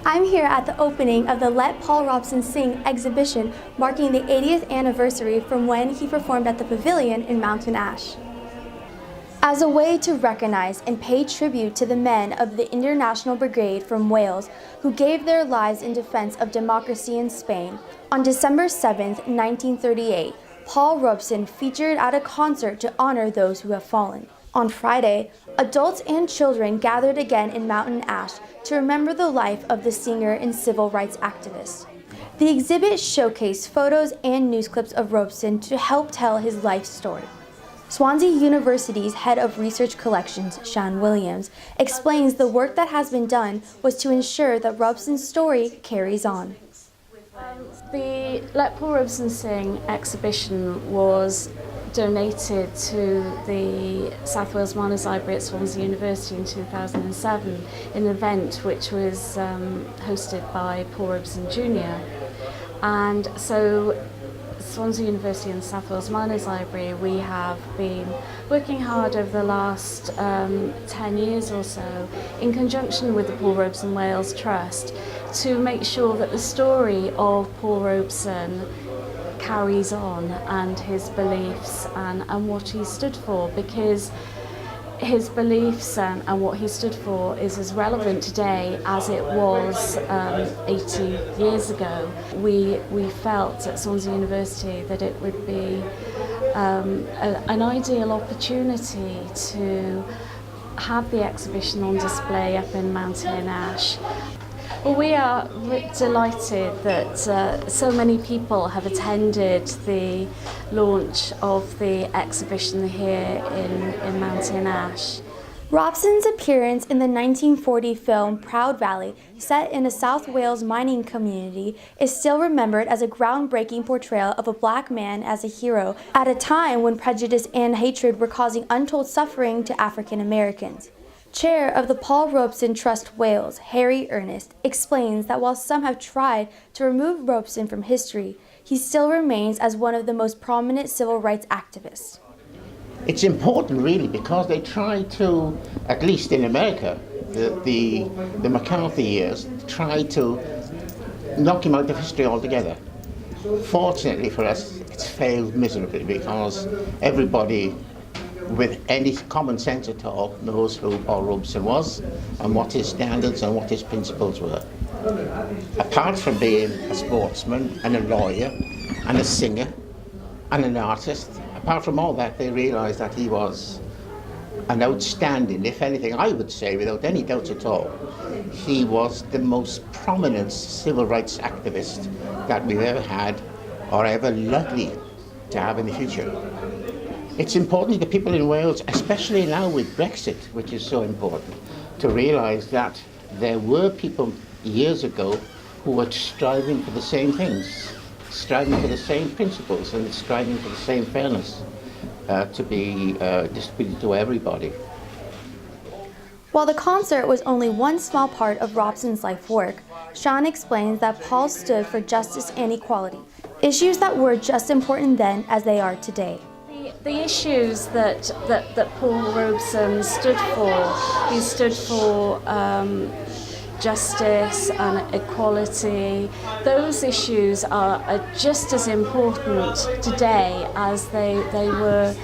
I'm here at the opening of the Let Paul Robeson Sing exhibition marking the 80th anniversary from when he performed at the Pavilion in Mountain Ash. As a way to recognize and pay tribute to the men of the International Brigade from Wales who gave their lives in defense of democracy in Spain, on December 7, 1938, Paul Robeson featured at a concert to honor those who have fallen. On Friday, adults and children gathered again in Mountain Ash to remember the life of the singer and civil rights activist. The exhibit showcased photos and news clips of Robeson to help tell his life story. Swansea University's head of research collections, Sean Williams, explains the work that has been done was to ensure that Robeson's story carries on. The Let Paul Robeson Sing exhibition was donated to the South Wales Miners Library at Swansea University in 2007 in an event which was hosted by Paul Robeson Jr. And so Swansea University and South Wales Miners Library, we have been working hard over the last 10 years or so in conjunction with the Paul Robeson Wales Trust to make sure that the story of Paul Robeson carries on and his beliefs and what he stood for, because his beliefs and what he stood for is as relevant today as it was 80 years ago. We felt at Swansea University that it would be an ideal opportunity to have the exhibition on display up in Mountain Ash. Well, we are delighted that so many people have attended the launch of the exhibition here in Mountain Ash. Robeson's appearance in the 1940 film Proud Valley, set in a South Wales mining community, is still remembered as a groundbreaking portrayal of a black man as a hero at a time when prejudice and hatred were causing untold suffering to African Americans. Chair of the Paul Robeson Trust Wales, Harry Ernest, explains that while some have tried to remove Robeson from history, he still remains as one of the most prominent civil rights activists. It's important really because they try to, at least in America, the McCarthy years, try to knock him out of history altogether. Fortunately for us, it's failed miserably because everybody with any common sense at all knows who Paul Robeson was and what his standards and what his principles were. Apart from being a sportsman and a lawyer and a singer and an artist, apart from all that, they realised that he was an outstanding, if anything, I would say without any doubt at all, he was the most prominent civil rights activist that we've ever had or ever likely to have in the future. It's important to people in Wales, especially now with Brexit, which is so important, to realise that there were people years ago who were striving for the same things, striving for the same principles and striving for the same fairness to be distributed to everybody. While the concert was only one small part of Robeson's life work, Sean explains that Paul stood for justice and equality, issues that were just important then as they are today. The issues that Paul Robeson stood for, he stood for justice and equality. Those issues are just as important today as they were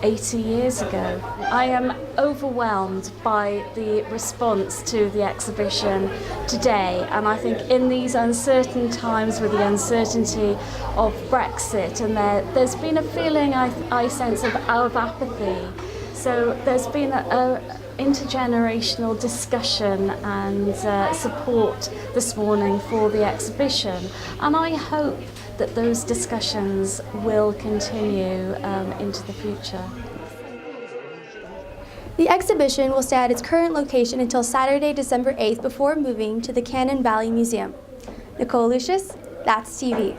80 years ago. I am overwhelmed by the response to the exhibition today, and I think in these uncertain times with the uncertainty of Brexit, and there's been a feeling I sense of apathy. So there's been a intergenerational discussion and support this morning for the exhibition, and I hope that those discussions will continue into the future. The exhibition will stay at its current location until Saturday, December 8th before moving to the Cannon Valley Museum. Nichole Louchios, That's TV.